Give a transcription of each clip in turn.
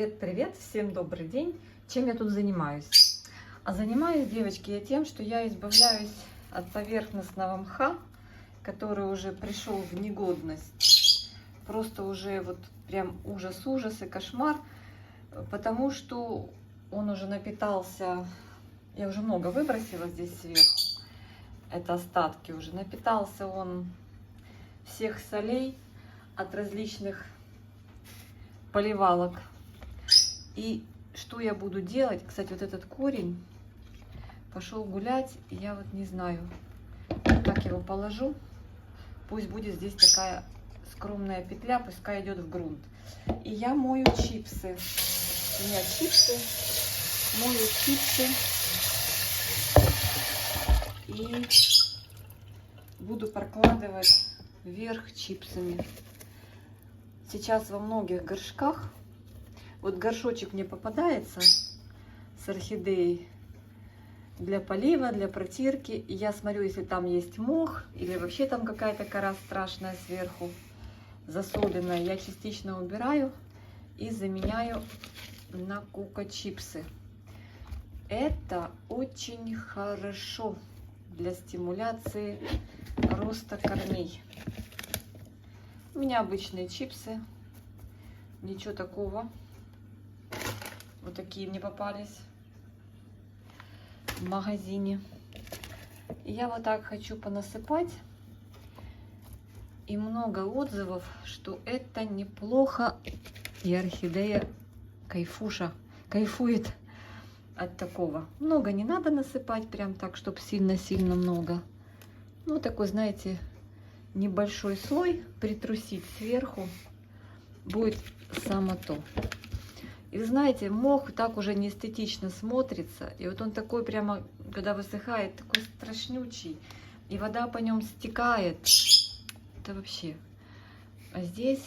Привет-привет, всем добрый день. Чем я тут занимаюсь? А занимаюсь, девочки, я тем, что я избавляюсь от поверхностного мха, который уже пришел в негодность. Просто уже вот прям ужас и кошмар, потому что он уже напитался, я уже много выбросила здесь сверху, это остатки уже, напитался он всех солей от различных поливалок. И что я буду делать? Кстати, вот этот корень пошел гулять, и я вот не знаю, как его положу. Пусть будет здесь такая скромная петля, пускай идет в грунт. И я мою чипсы. У меня чипсы. Мою чипсы. И буду прокладывать вверх чипсами. Сейчас во многих горшках, вот горшочек мне попадается с орхидеей для полива, для протирки. И я смотрю, если там есть мох или вообще там какая-то кора страшная сверху, засоленная, я частично убираю и заменяю на коко-чипсы. Это очень хорошо для стимуляции роста корней. У меня обычные чипсы, ничего такого. Вот такие мне попались в магазине. И я вот так хочу понасыпать. И много отзывов, что это неплохо. И орхидея кайфуша кайфует от такого. Много не надо насыпать, прям так, чтобы сильно-сильно много. Ну, такой, знаете, небольшой слой притрусить сверху. Будет само то. И вы знаете, мох так уже не эстетично смотрится. И вот он такой прямо, когда высыхает, такой страшнючий. И вода по нем стекает. Это вообще. А здесь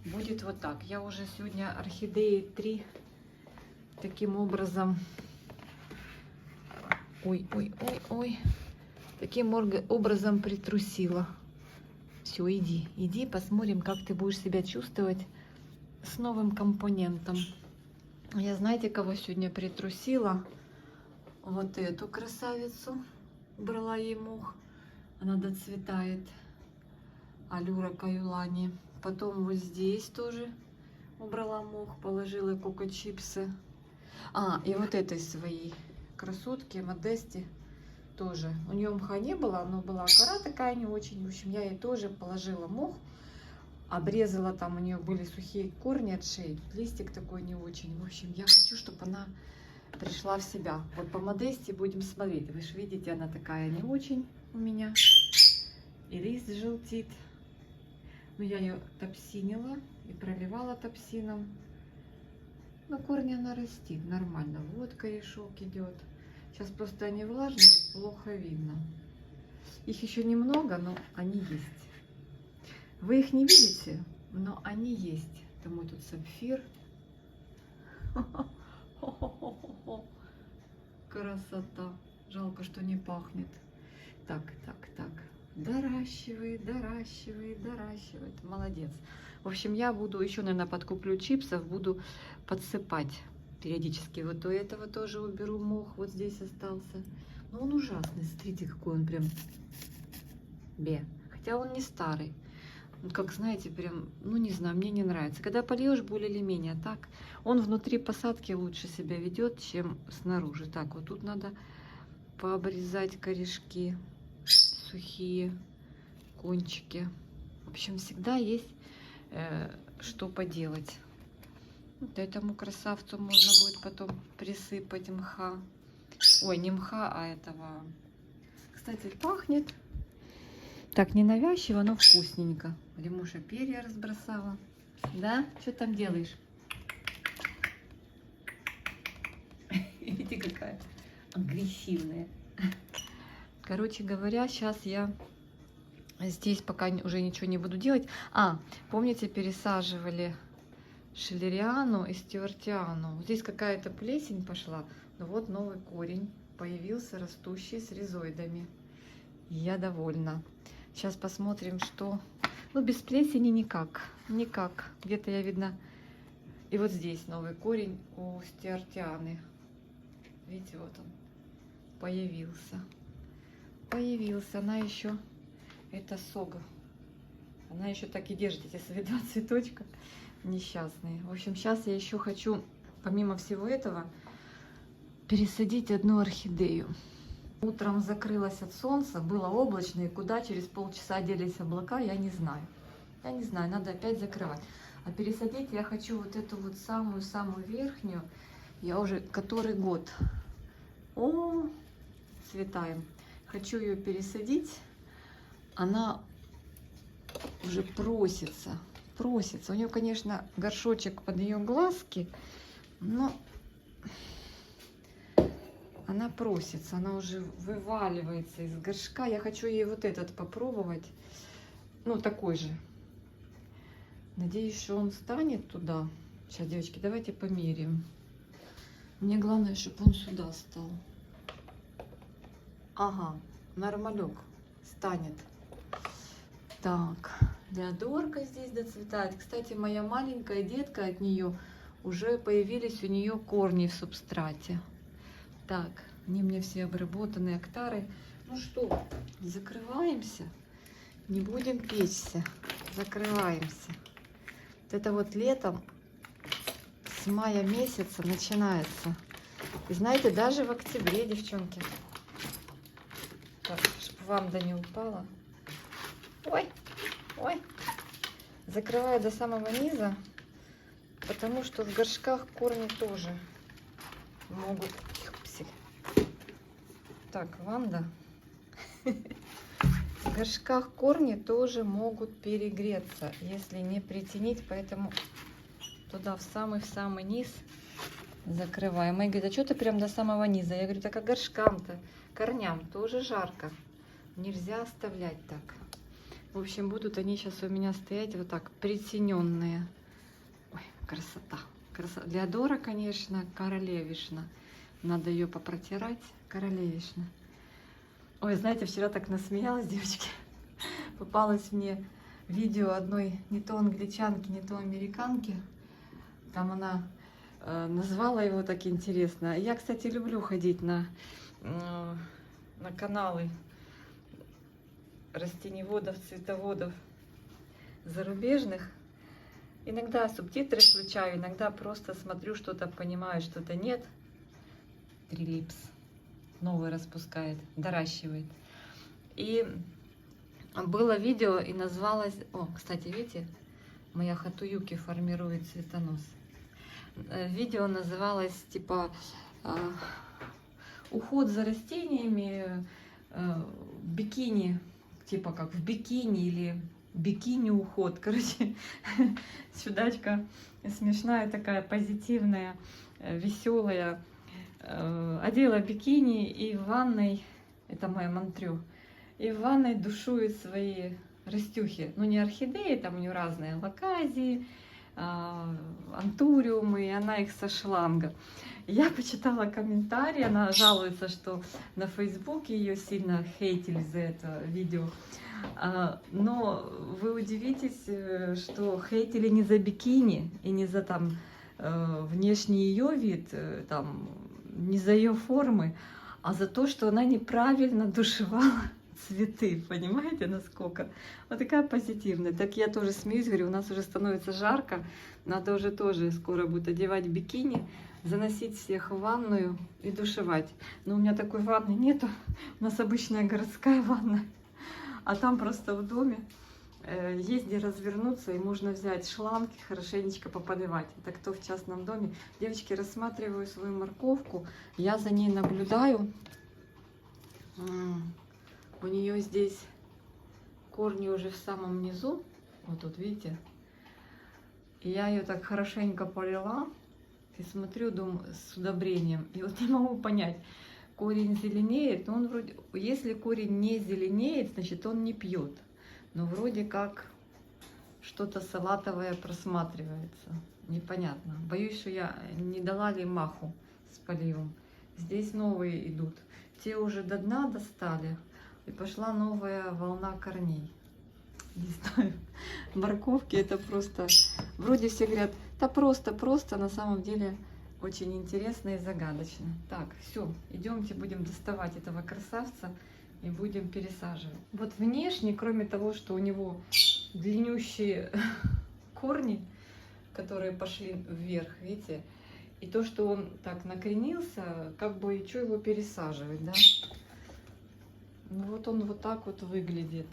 будет вот так. Я уже сегодня орхидеи 3 таким образом... Ой. Таким образом притрусила. Все, иди, посмотрим, как ты будешь себя чувствовать с новым компонентом. Я знаете, кого сегодня притрусила? Вот эту красавицу. Брала ей мох. Она доцветает. Алюра каюлани. Потом вот здесь тоже убрала мох, положила коко-чипсы. И вот этой своей красотки, Модесте, тоже. У нее мха не было, но была кора такая не очень. В общем, я ей тоже положила мох. Обрезала, там у нее были сухие корни от шеи, листик такой не очень. В общем, я хочу, чтобы она пришла в себя. Вот по Модесте будем смотреть. Вы же видите, она такая не очень у меня. И лист желтит. Но я ее топсинила и проливала топсином. Но корни она растит нормально. Вот корешок идет. Сейчас просто они влажные, плохо видно. Их еще немного, но они есть. Вы их не видите, но они есть. Это мой тут сапфир. Красота. Жалко, что не пахнет. Так. Доращивает. Молодец. В общем, я буду еще, наверное, подкуплю чипсов, буду подсыпать периодически. Вот у этого тоже уберу мох. Вот здесь остался. Но он ужасный. Смотрите, какой он прям Хотя он не старый. Как знаете, прям, ну не знаю, мне не нравится. Когда польешь более или менее, так, он внутри посадки лучше себя ведет, чем снаружи. Так, вот тут надо пообрезать корешки сухие, кончики. В общем, всегда есть что поделать. Вот этому красавцу можно будет потом присыпать мха. Ой, не мха, а этого. Кстати, пахнет. Так, ненавязчиво, но вкусненько. Лемуша перья разбросала. Да? Что там делаешь? Видите, какая агрессивная. Короче говоря, сейчас я здесь пока уже ничего не буду делать. Помните, пересаживали шиллериану и стюартиану? Здесь какая-то плесень пошла. Но вот новый корень появился, растущий с ризоидами. Я довольна. Сейчас посмотрим, что... Ну, без плесени никак. Где-то я, видно, И вот здесь новый корень у стеартианы. Видите, вот он появился. Появился. Она еще, это сога. Она еще так и держит эти свои два цветочка несчастные. В общем, сейчас я еще хочу, помимо всего этого, пересадить одну орхидею. Утром закрылась от солнца, было облачно, и куда через полчаса делись облака, я не знаю. Я не знаю, надо опять закрывать. А пересадить я хочу вот эту вот самую-самую верхнюю. Я уже который год. О, цветаем. Хочу ее пересадить. Она уже просится. У нее, конечно, горшочек под ее глазки, но она просится, она уже вываливается из горшка. Я хочу ей вот этот попробовать, ну такой же. Надеюсь, что он станет туда. Сейчас, девочки, давайте померяем. Мне главное, чтобы он сюда стал. Ага, нормалек станет. Так, Леодорка здесь доцветает. Кстати, моя маленькая детка, от нее уже появились у нее корни в субстрате. Так, они мне все обработаны, актары. Ну что, закрываемся. Не будем печься. Закрываемся. Вот это вот летом с мая месяца начинается. И знаете, даже в октябре, девчонки. Так, чтобы ванда не упала. Ой, ой. Закрываю до самого низа, потому что в горшках корни тоже могут... Так, Ванда. В горшках корни тоже могут перегреться, если не притянить, поэтому туда в самый низ закрываем. И говорит, а что ты прям до самого низа? Я говорю, так а горшкам-то, корням тоже жарко. Нельзя оставлять так. В общем, будут они сейчас у меня стоять вот так, притененные. Ой, красота. Красота. Леодора, конечно, королевишна. Надо ее попротирать. Королевишна. Ой, знаете, вчера так насмеялась, девочки. Попалось мне видео одной не то англичанки, не то американки. Там она назвала его так интересно. Я, кстати, люблю ходить на каналы растениеводов, цветоводов зарубежных. Иногда субтитры включаю, иногда просто смотрю, что-то понимаю, что-то нет. Трилипс новый распускает, доращивает. И было видео и назвалось... О, кстати, видите, моя Хатуюки формирует цветонос. Видео называлось типа уход за растениями, бикини, типа как в бикини или бикини уход. Короче, чудачка смешная такая, позитивная, веселая. Одела бикини и в ванной, это моя мантрю, и в ванной душует свои растюхи. Ну не орхидеи, там у нее разные лаказии, антуриумы, и она их со шланга. Я почитала комментарии, она жалуется, что на Фейсбуке ее сильно хейтили за это видео. Но вы удивитесь, что хейтили не за бикини и не за там внешний ее вид, там, не за ее формы, а за то, что она неправильно душевала цветы. Понимаете, насколько? Вот такая позитивная. Так я тоже смеюсь, говорю, у нас уже становится жарко, надо уже тоже скоро будет одевать бикини, заносить всех в ванную и душевать. Но у меня такой ванны нету, у нас обычная городская ванна, а там просто в доме есть где развернуться, и можно взять шланг и хорошенечко поподевать. Это кто в частном доме. Девочки, рассматриваю свою морковку, я за ней наблюдаю. У нее здесь корни уже в самом низу, вот тут, видите. И я ее так хорошенько полила, и смотрю, думаю, с удобрением. И вот не могу понять, корень зеленеет, но он вроде, если корень не зеленеет, значит он не пьет. Но вроде как что-то салатовое просматривается. Непонятно. Боюсь, что я не дала ли маху с поливом. Здесь новые идут. Те уже до дна достали. И пошла новая волна корней. Не знаю. Морковки это просто... Вроде все говорят, Это просто на самом деле очень интересно и загадочно. Так, все, идемте, будем доставать этого красавца и будем пересаживать. Вот внешне, кроме того, что у него длиннющие корни, которые пошли вверх, видите, и то, что он так накренился, как бы и что его пересаживать, да? Ну вот он вот так вот выглядит.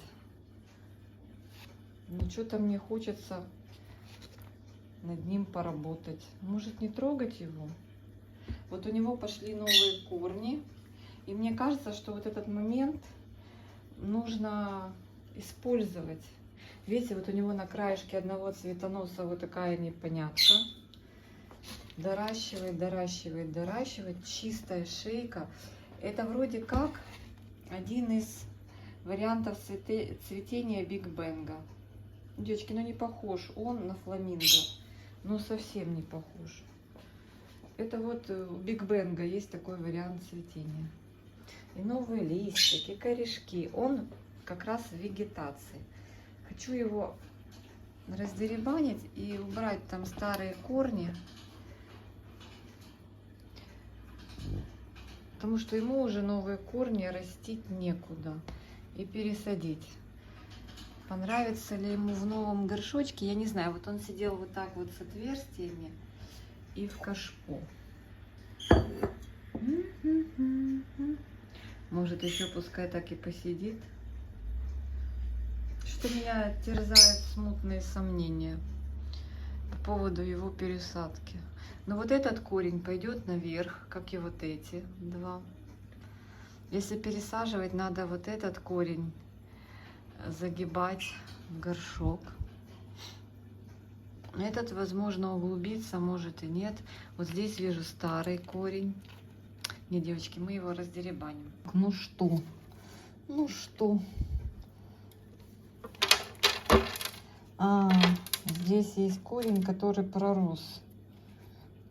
Ну что-то мне хочется над ним поработать. Может, не трогать его? Вот у него пошли новые корни. И мне кажется, что вот этот момент нужно использовать. Видите, вот у него на краешке одного цветоноса вот такая непонятка. Доращивает, доращивает, доращивает. Чистая шейка. Это вроде как один из вариантов цветения Биг Бенга. Девочки, ну не похож он на фламинго. Ну совсем не похож. Это вот у Биг Бенга есть такой вариант цветения. И новые листики, корешки. Он как раз в вегетации. Хочу его раздеребанить и убрать там старые корни. Потому что ему уже новые корни растить некуда. И пересадить. Понравится ли ему в новом горшочке, я не знаю. Вот он сидел вот так вот с отверстиями и в кашпо. Может, еще пускай так и посидит. Что меня терзают смутные сомнения по поводу его пересадки. Но вот этот корень пойдет наверх, как и вот эти два. Если пересаживать, надо вот этот корень загибать в горшок. Этот, возможно, углубится, может и нет. Вот здесь вижу старый корень. Не, девочки, мы его раздеребаним. Ну что? Ну что? Здесь есть корень, который пророс.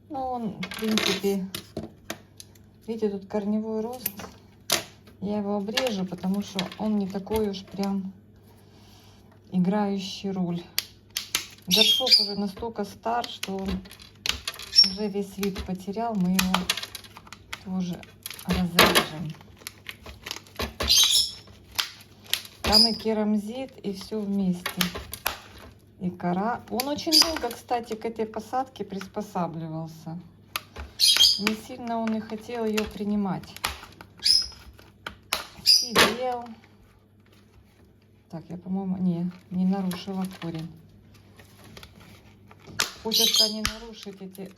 Ну, он, в принципе, видите, тут корневой рост. Я его обрежу, потому что он не такой уж прям играющий роль. Горшок уже настолько стар, что он уже весь вид потерял. Мы его тоже разрежем. Там и керамзит, и все вместе. И кора. Он очень долго, кстати, к этой посадке приспосабливался. Не сильно он и хотел ее принимать. Сидел. Так, я, по-моему, не нарушила корень. Хочется не нарушить эти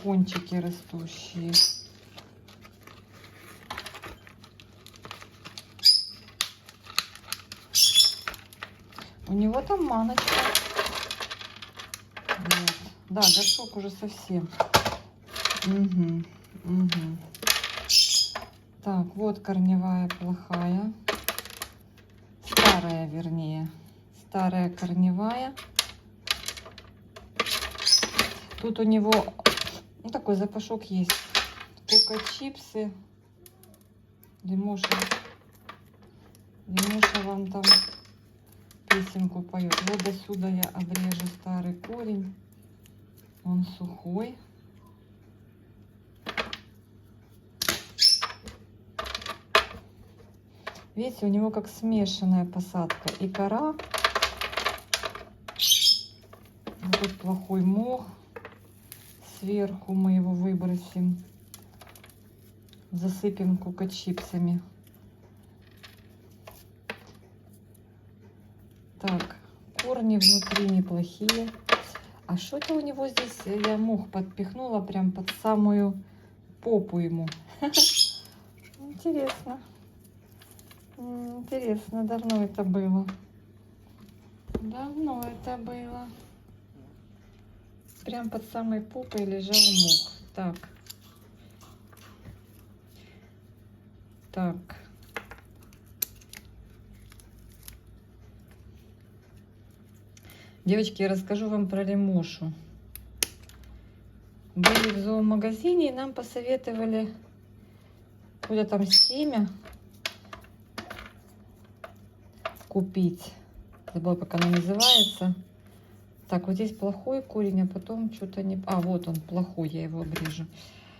кончики растущие. У него там маночка. Вот. Да, горшок уже совсем. Угу. Так, вот корневая плохая. Старая, вернее. Старая корневая. Тут у него ну, такой запашок есть. Кока-чипсы. Лимуша вам там песенку поет. Вот до сюда я обрежу старый корень. Он сухой. Видите, у него как смешанная посадка. И кора. Вот тут плохой мох. Сверху мы его выбросим. Засыпем кока-чипсами. Так, корни внутри неплохие. А что это у него здесь? Я мох подпихнула прям под самую попу ему. Интересно. Интересно, давно это было. Давно это было. Прям под самой попой лежал мох. Так. Так. Девочки, я расскажу вам про лимошу. Были в зоомагазине и нам посоветовали какое-то там семя купить. Забыла, как оно называется. Так, вот здесь плохой корень, а потом что-то не... А, вот он, плохой, я его обрежу.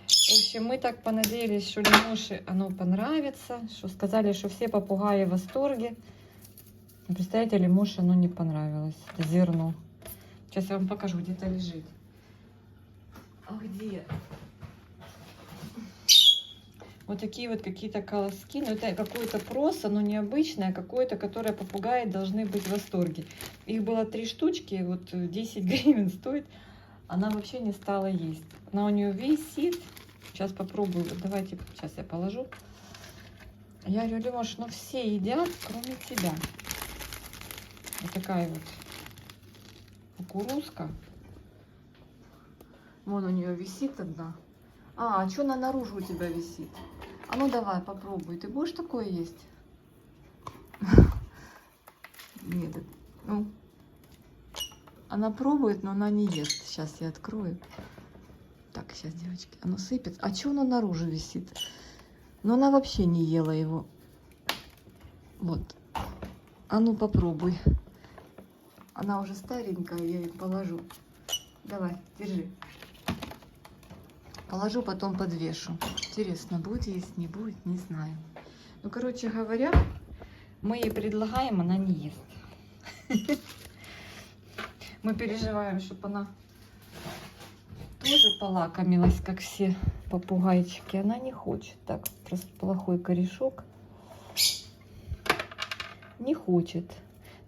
В общем, мы так понадеялись, что Лемоше оно понравится, что сказали, что все попугаи в восторге. Но, представляете, Лемоше оно не понравилось, это зерно. Сейчас я вам покажу, где это лежит. А где? Вот такие вот какие-то колоски. Но это какое-то просто, но необычное, какое-то, которое попугаи должны быть в восторге. Их было 3 штучки, вот 10 гривен стоит. Она вообще не стала есть. Она у нее висит. Сейчас попробую. Вот давайте, сейчас я положу. Я говорю, Лёш, ну все едят, кроме тебя. Вот такая вот кукурузка. Вон у нее висит одна. А что она наружу у тебя висит? А ну давай, попробуй. Ты будешь такое есть? Нет. Ну, она пробует, но она не ест. Сейчас я открою. Так, сейчас, девочки, оно сыпется. А что оно наружу висит? Но она вообще не ела его. Вот. А ну попробуй. Она уже старенькая, я ей положу. Давай, держи. Положу, потом подвешу. Интересно, будет есть, не будет, не знаю. Ну, короче говоря, мы ей предлагаем, она не ест. Мы переживаем, чтобы она тоже полакомилась, как все попугайчики. Она не хочет. Так, просто плохой корешок. Не хочет.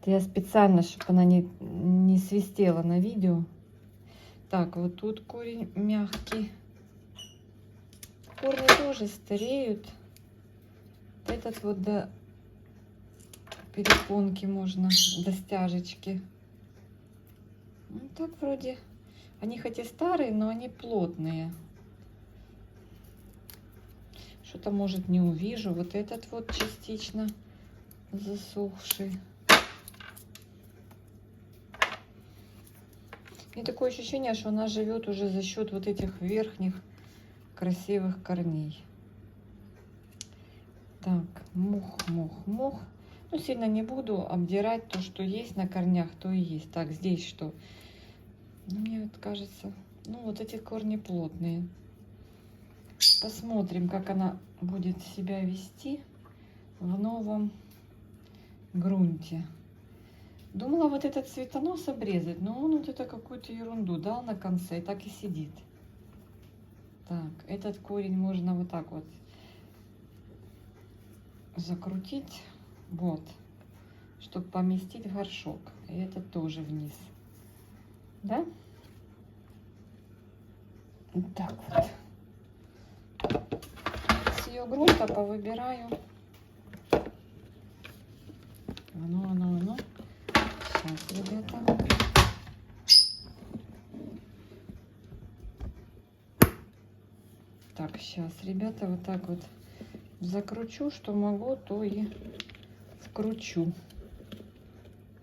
Это я специально, чтобы она не свистела на видео. Так, вот тут корень мягкий. Корни тоже стареют. Этот вот до перепонки можно, до стяжечки. Ну, так вроде. Они хоть и старые, но они плотные. Что-то, может, не увижу. Вот этот вот частично засохший. Мне такое ощущение, что она живет уже за счет вот этих верхних красивых корней. Так, мох. Ну, сильно не буду обдирать то, что есть на корнях, то и есть. Так, здесь что? Ну, мне вот кажется, ну, вот эти корни плотные. Посмотрим, как она будет себя вести в новом грунте. Думала вот этот цветонос обрезать, но он вот это какую-то ерунду дал на конце и так и сидит. Так, этот корень можно вот так вот закрутить, вот, чтобы поместить в горшок. И этот тоже вниз, да? Вот так вот. С ее грунта повыбираю. Оно. Сейчас, ребята. Так, сейчас, ребята, вот так вот закручу, что могу, то и вкручу.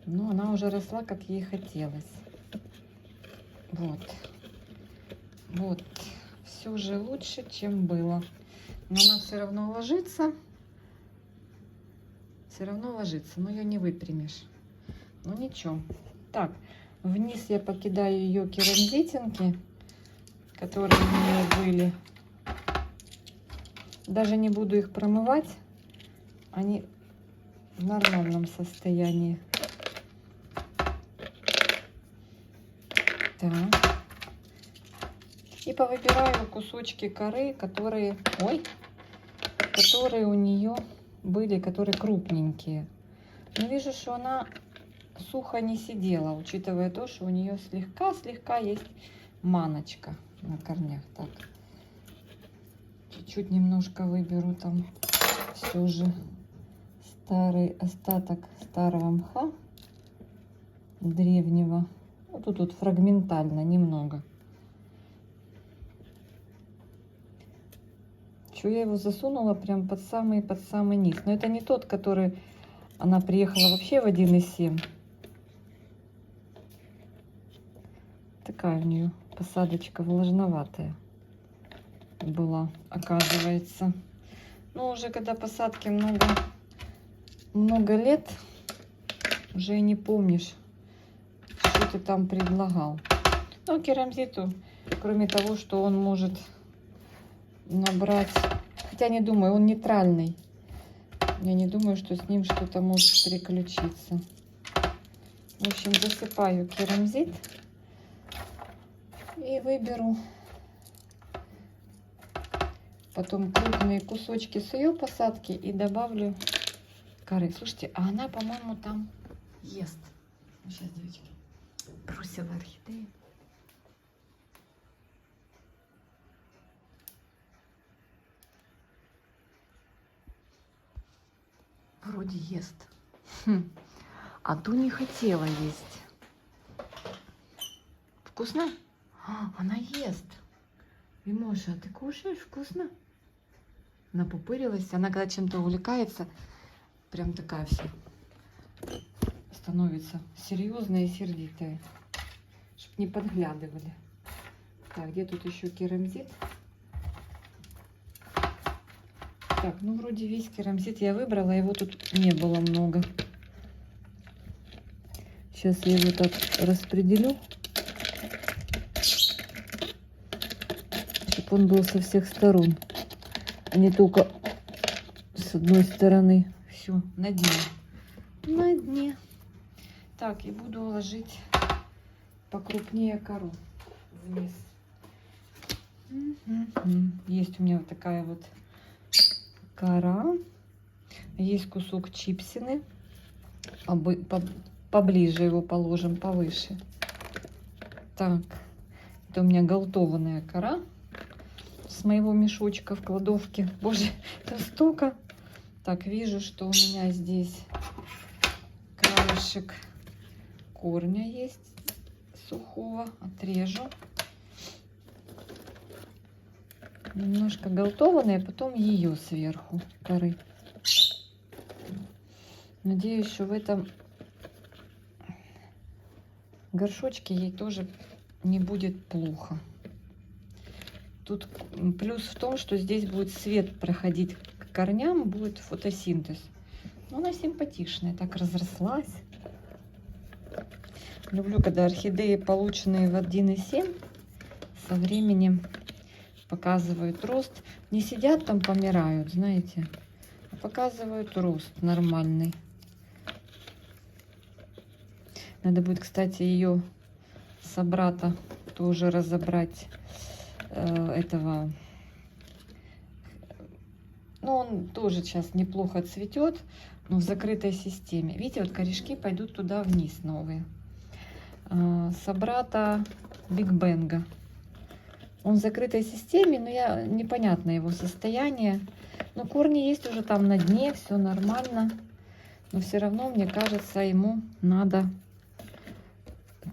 Но она уже росла, как ей хотелось. Вот. Все уже лучше, чем было. Но она все равно ложится. Но ее не выпрямишь. Ну ничего. Так, вниз я покидаю ее керамзитинки, которые у нее были. Даже не буду их промывать. Они в нормальном состоянии. Так. И повыбираю кусочки коры, которые у нее были, которые крупненькие. Но вижу, что она сухо не сидела, учитывая то, что у нее слегка есть маночка на корнях. Так, чуть-чуть немножко выберу там все же старый остаток старого мха древнего. Вот тут фрагментально немного. Что я его засунула прям под самый низ. Но это не тот, который она приехала вообще в 1,7. Такая у нее посадочка влажноватая была, оказывается. Но уже когда посадки много лет, уже и не помнишь, что ты там предлагал. Ну, керамзиту, кроме того, что он может набрать... Хотя не думаю, он нейтральный. Я не думаю, что с ним что-то может приключиться. В общем, засыпаю керамзит и выберу потом крупные кусочки с ее посадки и добавлю коры. Слушайте, а она, по-моему, там ест. Сейчас, девочки, бросила орхидею. Вроде ест. А ту не хотела есть. Вкусно? А, она ест. Вимоша, а ты кушаешь? Вкусно? Напупырилась. Она когда чем-то увлекается, прям такая вся становится серьезная и сердитая. Чтоб не подглядывали. Так, где тут еще керамзит? Так, ну вроде весь керамзит я выбрала, его тут не было много. Сейчас я его так распределю, чтобы он был со всех сторон, а не только с одной стороны. Все, на дне. На дне. Так, и буду ложить покрупнее кору вниз. Есть у меня вот такая вот кора. Есть кусок чипсины. Поближе его положим, повыше. Так, это у меня голтованная кора с моего мешочка в кладовке. Боже, это столько. Так, вижу, что у меня здесь краешек корня есть сухого. Отрежу. Немножко голтованная, потом ее сверху коры. Надеюсь, что в этом горшочке ей тоже не будет плохо. Тут плюс в том, что здесь будет свет проходить к корням, будет фотосинтез. Но она симпатичная, так разрослась. Люблю, когда орхидеи, полученные в 1,7, со временем показывают рост. Не сидят там, помирают, знаете, а показывают рост нормальный. Надо будет, кстати, ее собрата тоже разобрать. Этого. Ну, он тоже сейчас неплохо цветет, но в закрытой системе. Видите, вот корешки пойдут туда вниз новые. Собрата Биг Бенга. Он в закрытой системе, но непонятно его состояние. Но корни есть уже там на дне, все нормально. Но все равно, мне кажется, ему надо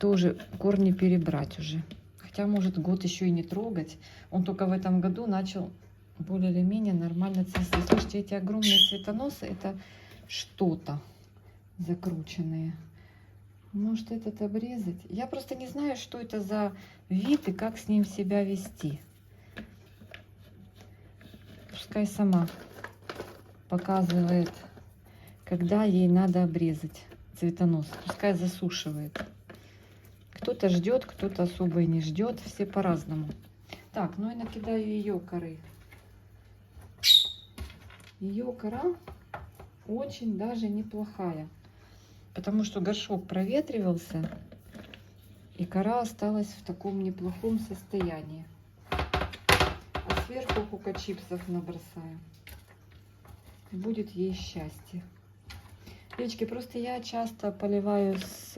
тоже корни перебрать уже. Хотя, может, год еще и не трогать. Он только в этом году начал более или менее нормально цвести. Слушайте, эти огромные цветоносы, это что-то закрученные. Может, этот обрезать? Я просто не знаю, что это за вид и как с ним себя вести. Пускай сама показывает, когда ей надо обрезать цветонос. Пускай засушивает. Кто-то ждет, кто-то особо и не ждет. Все по-разному. Так, ну и накидаю ее коры. Ее кора очень даже неплохая. Потому что горшок проветривался. И кора осталась в таком неплохом состоянии. А сверху кока-чипсов набросаю. Будет ей счастье. Девочки, просто я часто поливаю с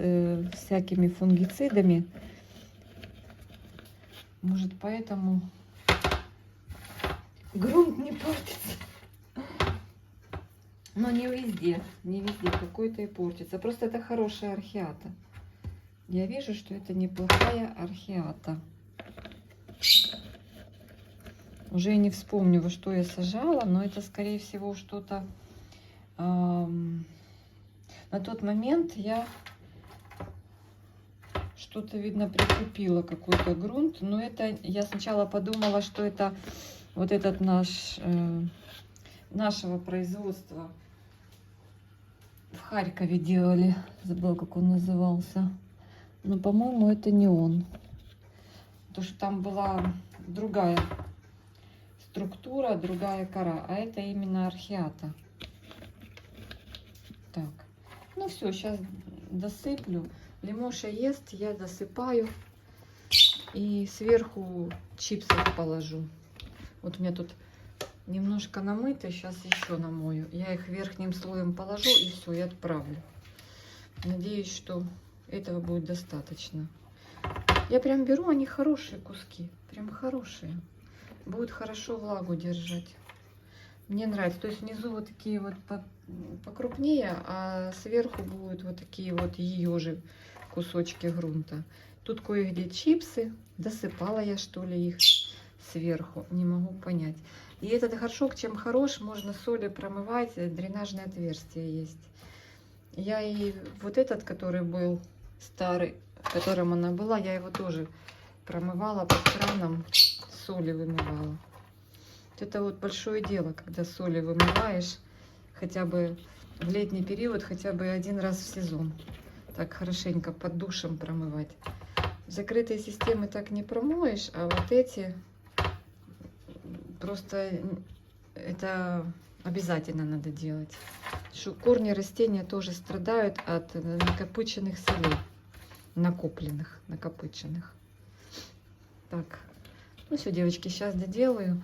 всякими фунгицидами. Может, поэтому грунт не портится. Но не везде, не везде. Какой-то и портится. Просто это хорошая орхиата. Я вижу, что это неплохая орхиата. Уже не вспомню, во что я сажала, но это, скорее всего, что-то... На тот момент я что-то, видно, прикупила, какой-то грунт. Но это я сначала подумала, что это вот этот нашего производства. В Харькове делали. Забыла, как он назывался. Но, по-моему, это не он. Потому что там была другая структура, другая кора. А это именно орхиата. Так. Ну все, сейчас досыплю. Лимоша ест, я досыпаю. И сверху чипсы положу. Вот у меня тут немножко намыто, сейчас еще намою. Я их верхним слоем положу и все, и отправлю. Надеюсь, что этого будет достаточно. Я прям беру, они хорошие куски, прям хорошие. Будут хорошо влагу держать. Мне нравится. То есть внизу вот такие вот покрупнее, а сверху будут вот такие вот ее же кусочки грунта. Тут кое-где чипсы. Досыпала я, что ли, их сверху. Не могу понять. И этот горшок чем хорош, можно солью промывать, дренажное отверстие есть. Я и вот этот, который был старый, в котором она была, я его тоже промывала под краном, солью вымывала. Это вот большое дело, когда солью вымываешь хотя бы в летний период, хотя бы один раз в сезон. Так хорошенько под душем промывать. Закрытые системы так не промоешь, а вот эти просто это обязательно надо делать. Корни растения тоже страдают от накопыченных солей. Накопленных, накопыченных. Так, ну все, девочки, сейчас доделаю.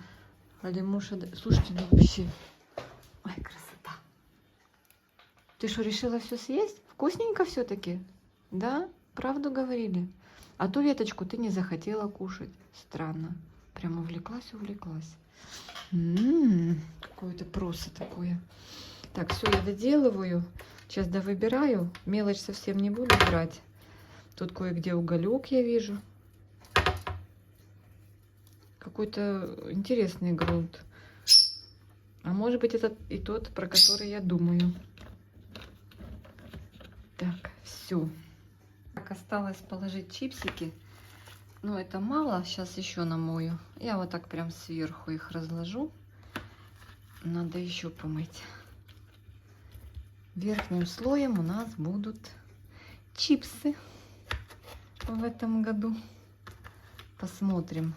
Лимоша, слушайте, ну вообще, ой, красота. Ты что, решила все съесть? Вкусненько все-таки? Да? Правду говорили? А ту веточку ты не захотела кушать. Странно. Прям увлеклась. Какое-то просо такое. Так, все, я доделываю. Сейчас довыбираю. Мелочь совсем не буду брать. Тут кое-где уголек я вижу. Какой-то интересный грунт. А может быть, это и тот, про который я думаю. Так, все. Так, осталось положить чипсики. Ну, это мало. Сейчас еще намою. Я вот так прям сверху их разложу. Надо еще помыть. Верхним слоем у нас будут чипсы в этом году. Посмотрим.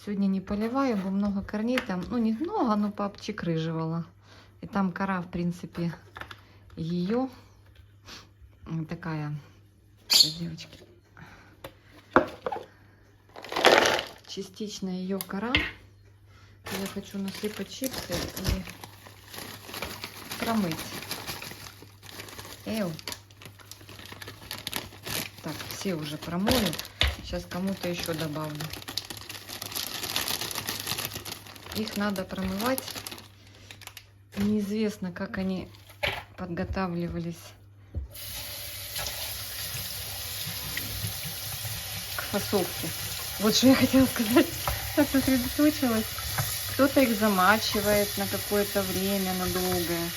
Сегодня не поливаю, бо много корней там. Ну, не много, но пообчекрыживала. И там кора, в принципе, ее такая, девочки, частично ее кора. Я хочу насыпать чипсы и промыть. Так, все уже промою. Сейчас кому-то еще добавлю. Их надо промывать. Неизвестно, как они подготавливались к фасовке. Вот что я хотела сказать. Так сосредоточилась. Кто-то их замачивает на какое-то время, на долгое.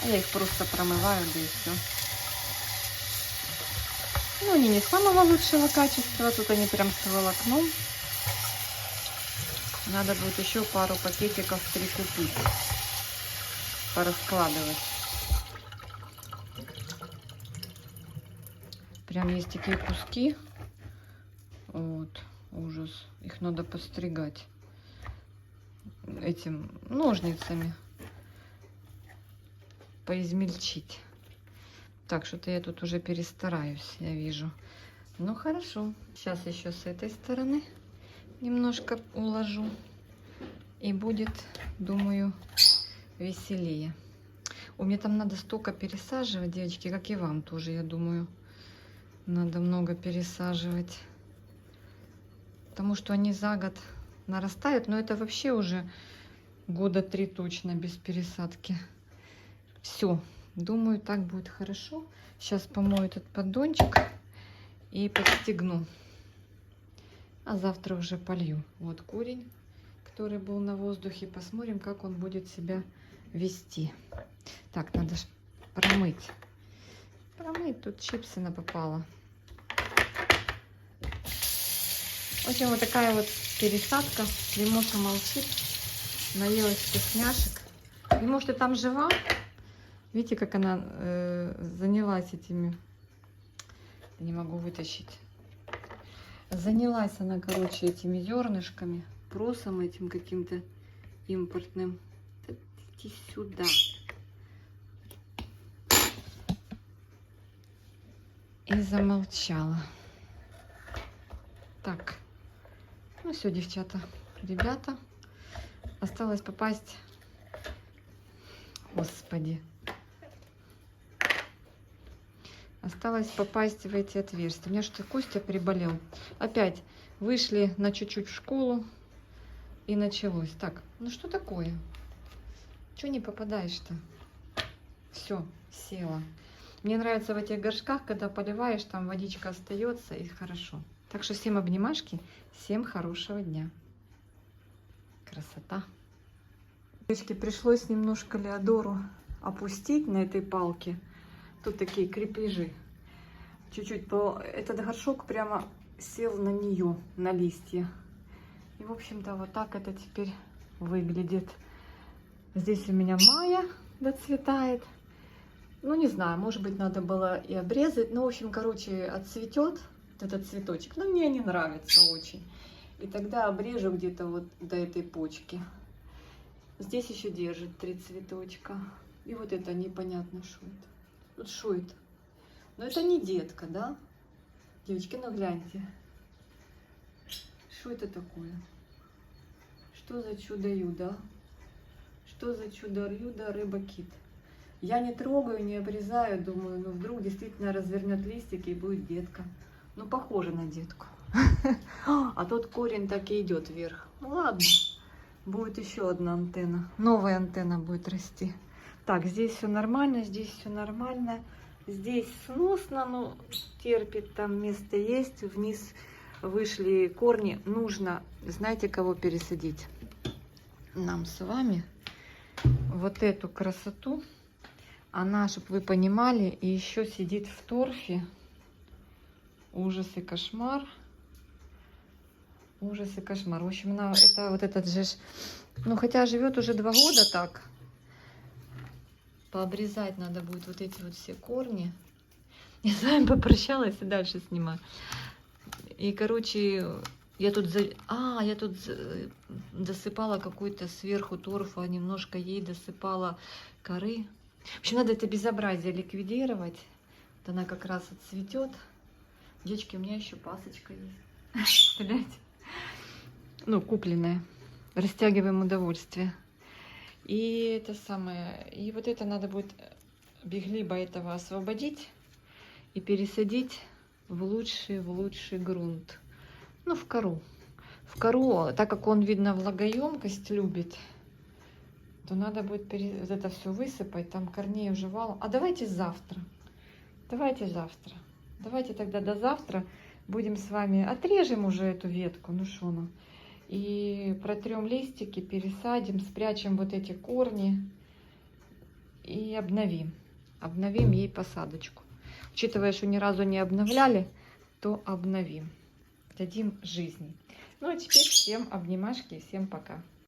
А я их просто промываю, да и все. Ну, они не самого лучшего качества. Тут они прям с волокном. Надо будет еще пару пакетиков прикупить. Пораскладывать. Прям есть такие куски. Вот. Ужас. Их надо постригать. Этим ножницами. Поизмельчить. Так, что-то я тут уже перестараюсь, я вижу. Ну, хорошо. Сейчас еще с этой стороны немножко уложу. И будет, думаю, веселее. У меня там надо столько пересаживать, девочки, как и вам тоже, я думаю. Надо много пересаживать. Потому что они за год нарастают. Но это вообще уже года 3 точно без пересадки. Все. Думаю, так будет хорошо. Сейчас помою этот поддончик и подстегну. А завтра уже полью. Вот корень, который был на воздухе. Посмотрим, как он будет себя вести. Так, надо же промыть. Промыть. Тут чипсы напопало. В общем, вот такая вот пересадка. Лимоша молчит. Наелась вкусняшек. И может, и там жива. Видите, как она занялась этими... Я не могу вытащить. Занялась она, короче, этими зернышками, просом этим каким-то импортным. Иди сюда. И замолчала. Так. Ну все, девчата, ребята. Осталось попасть... Господи. Осталось попасть в эти отверстия. У меня что-то Костя приболел. Опять вышли на чуть-чуть в школу. И началось. Так, ну что такое? Чего не попадаешь-то? Все, села. Мне нравится в этих горшках, когда поливаешь, там водичка остается и хорошо. Так что всем обнимашки, всем хорошего дня. Красота. Девочки, пришлось немножко Леодору опустить на этой палке. Тут такие крепежи. Чуть-чуть этот горшок прямо сел на нее, на листья. И, в общем-то, вот так это теперь выглядит. Здесь у меня Майя доцветает. Ну, не знаю, может быть, надо было и обрезать. Ну, в общем, короче, отцветет этот цветочек. Но мне они нравятся очень. И тогда обрежу где-то вот до этой почки. Здесь еще держит 3 цветочка. И вот это непонятно, что это. Вот что это? Но это не детка, да? Девочки, ну гляньте. Что это такое? Что за чудо-юдо? Что за чудо-юдо рыба-кит? Я не трогаю, не обрезаю, думаю, ну вдруг действительно развернет листики и будет детка. Ну, похоже на детку. А тот корень так и идет вверх. Ну ладно, будет еще одна антенна. Новая антенна будет расти. Так, здесь все нормально, здесь все нормально. Здесь сносно, но терпит, там место есть. Вниз вышли корни. Нужно, знаете, кого пересадить? Нам с вами вот эту красоту. Она, чтобы вы понимали, и еще сидит в торфе. Ужас и кошмар. Ужас и кошмар. В общем, она, это вот этот же... Ну, хотя живет уже 2 года так. Пообрезать надо будет вот эти вот все корни. Я с вами попрощалась и дальше снимаю. И, короче, я тут досыпала какой-то сверху торфа, немножко ей досыпала коры. В общем, надо это безобразие ликвидировать. Вот она как раз отцветет. Девочки, у меня еще пасочка есть. Представляете? Ну, купленная. Растягиваем удовольствие. И это самое. И вот это надо будет беглиба этого освободить и пересадить в лучший грунт. Ну, в кору. В кору, так как он, видно, влагоемкость любит, то надо будет вот это все высыпать, там корней уже валом. А давайте завтра. Давайте завтра. Давайте тогда до завтра будем с вами... Отрежем уже эту ветку, ну что ну. И протрем листики, пересадим, спрячем вот эти корни и обновим. Обновим ей посадочку. Учитывая, что ни разу не обновляли, то обновим. Дадим жизни. Ну а теперь всем обнимашки и всем пока.